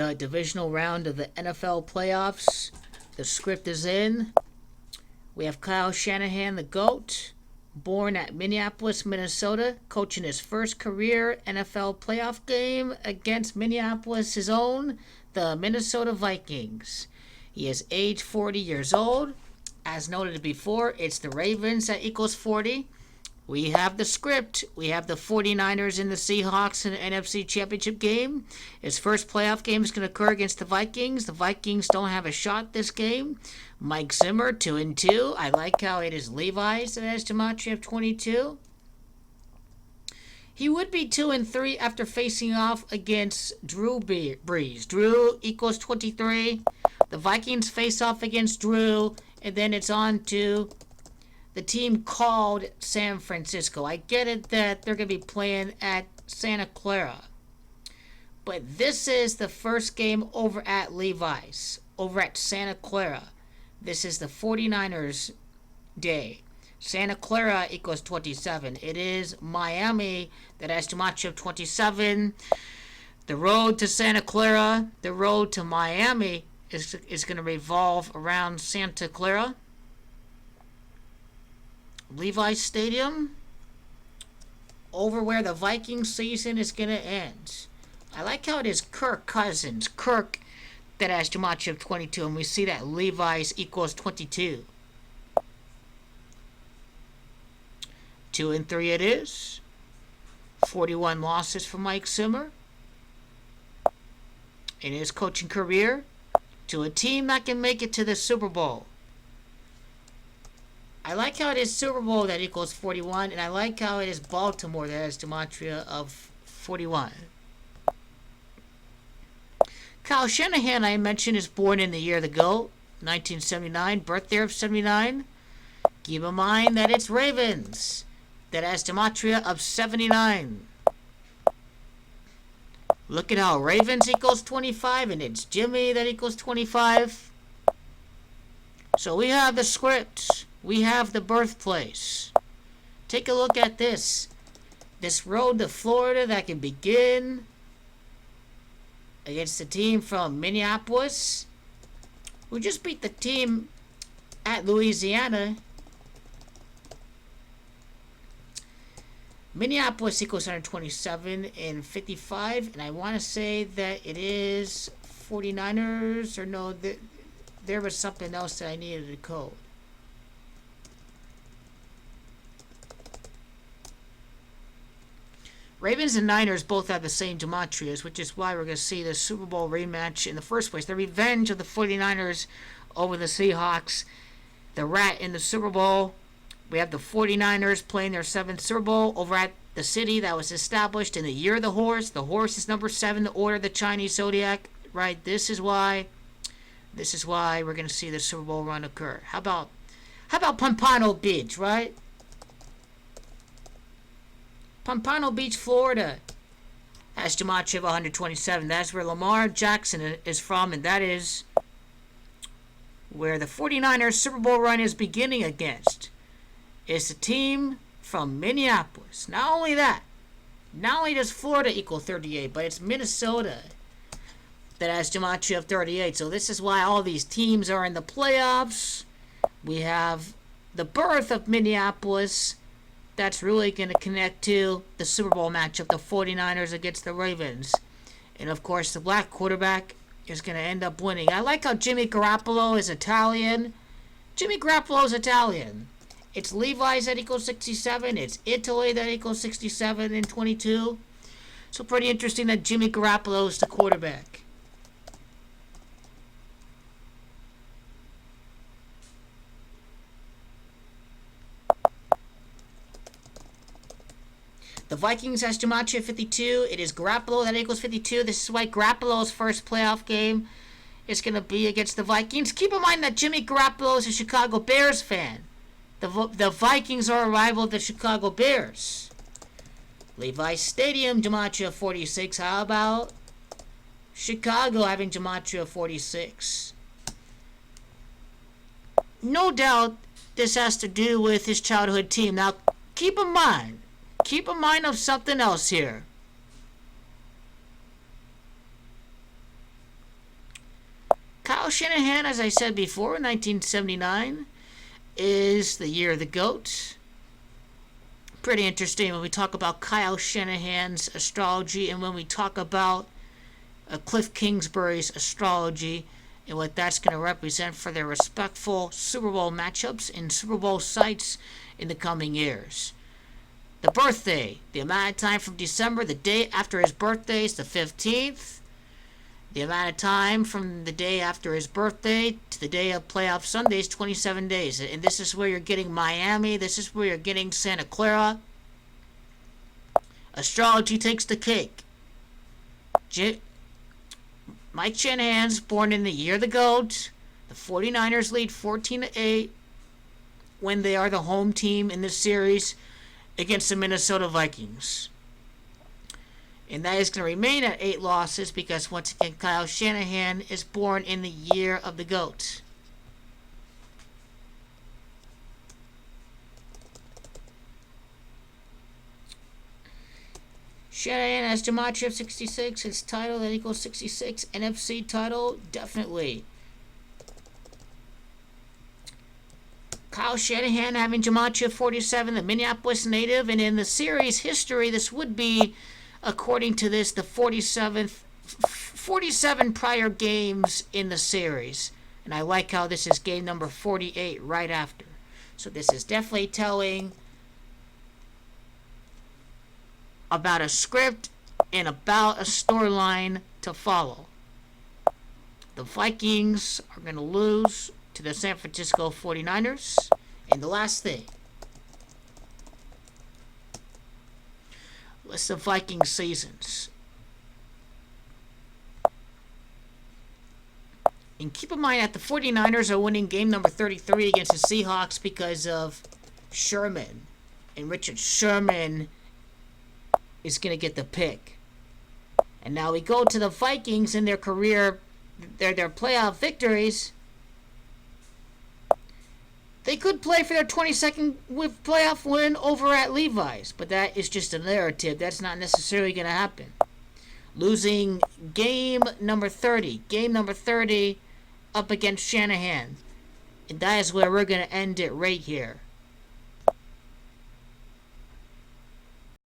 Divisional round of the NFL playoffs. The script is in. We have Kyle Shanahan, the GOAT, born at Minneapolis, Minnesota, coaching his first career NFL playoff game against Minneapolis' own, the Minnesota Vikings. He is age 40 years old. As noted before, it's the Ravens that equals 40. We have the script. We have the 49ers and the Seahawks in the NFC Championship game. His first playoff game is going to occur against the Vikings. The Vikings don't have a shot this game. Mike Zimmer, 2-2. I like how it is Levi's that has Gematria of 22. He would be 2-3 after facing off against Drew Brees. Drew equals 23. The Vikings face off against Drew, and then it's on to the team called San Francisco. I get it that they're going to be playing at Santa Clara. But this is the first game over at Levi's, over at Santa Clara. This is the 49ers day. Santa Clara equals 27. It is Miami that has Gematria of 27. The road to Santa Clara, the road to Miami is going to revolve around Santa Clara. Levi's Stadium, over where the Viking season is going to end. I like how it is Kirk Cousins. Kirk that has Gematria of 22, and we see that Levi's equals 22. 2-3 it is. 41 losses for Mike Zimmer in his coaching career to a team that can make it to the Super Bowl. I like how it is Super Bowl that equals 41, and I like how it is Baltimore that has Gematria of 41. Kyle Shanahan, I mentioned, is born in the year of the GOAT, 1979, birth year of 79. Keep in mind that it's Ravens that has Gematria of 79. Look at how Ravens equals 25, and it's Jimmy that equals 25. So we have the script. We have the birthplace. Take a look at this. This road to Florida that can begin against the team from Minneapolis, who just beat the team at Louisiana. Minneapolis equals 127 and 55, and I want to say that it is 49ers, or no, there was something else that I needed to code. Ravens and Niners both have the same Gematrias, which is why we're going to see the Super Bowl rematch in the first place. The revenge of the 49ers over the Seahawks. The Rat in the Super Bowl. We have the 49ers playing their 7th Super Bowl over at the city that was established in the year of the horse. The horse is number 7, the order of the Chinese zodiac. Right? This is why we're going to see the Super Bowl run occur. How about Pompano Beach, right? Pompano Beach, Florida has Gematria of 127. That's where Lamar Jackson is from, and that is where the 49ers Super Bowl run is beginning against. It's a team from Minneapolis. Not only that, not only does Florida equal 38, but it's Minnesota that has Gematria of 38. So this is why all these teams are in the playoffs. We have the birth of Minneapolis. That's really going to connect to the Super Bowl matchup, the 49ers against the Ravens. And, of course, the black quarterback is going to end up winning. I like how Jimmy Garoppolo is Italian. Jimmy Garoppolo is Italian. It's Levi's that equals 67. It's Italy that equals 67 and 22. So pretty interesting that Jimmy Garoppolo is the quarterback. The Vikings has Gematria 52. It is Garoppolo that equals 52. This is why Garoppolo's first playoff game is going to be against the Vikings. Keep in mind that Jimmy Garoppolo is a Chicago Bears fan. The Vikings are a rival of the Chicago Bears. Levi's Stadium, Gematria 46. How about Chicago having Gematria 46? No doubt this has to do with his childhood team. Now, keep in mind of something else here. Kyle Shanahan, as I said before, in 1979 is the year of the GOAT. Pretty interesting when we talk about Kyle Shanahan's astrology and when we talk about Cliff Kingsbury's astrology and what that's going to represent for their respectful Super Bowl matchups in Super Bowl sites in the coming years. The birthday, the amount of time from December, the day after his birthday is the 15th. The amount of time from the day after his birthday to the day of playoff Sunday is 27 days. And this is where you're getting Miami. This is where you're getting Santa Clara. Astrology takes the cake. Mike Shanahan's born in the year of the GOAT. The 49ers lead 14-8 when they are the home team in this series against the Minnesota Vikings. And that is going to remain at 8 losses because, once again, Kyle Shanahan is born in the year of the GOAT. Shanahan has Gematria 66. His title, that equals 66. NFC title, definitely. Kyle Shanahan having Gematria 47, the Minneapolis native. And in the series history, this would be, according to this, the 47 prior games in the series. And I like how this is game number 48 right after. So this is definitely telling about a script and about a storyline to follow. The Vikings are going to lose to the San Francisco 49ers. And the last thing, list of Viking seasons. And keep in mind that the 49ers are winning game number 33 against the Seahawks because of Sherman. And Richard Sherman is going to get the pick. And now we go to the Vikings in their career, their playoff victories. They could play for their 22nd playoff win over at Levi's, but that is just a narrative. That's not necessarily going to happen. Losing game number 30 up against Shanahan. And that is where we're going to end it right here.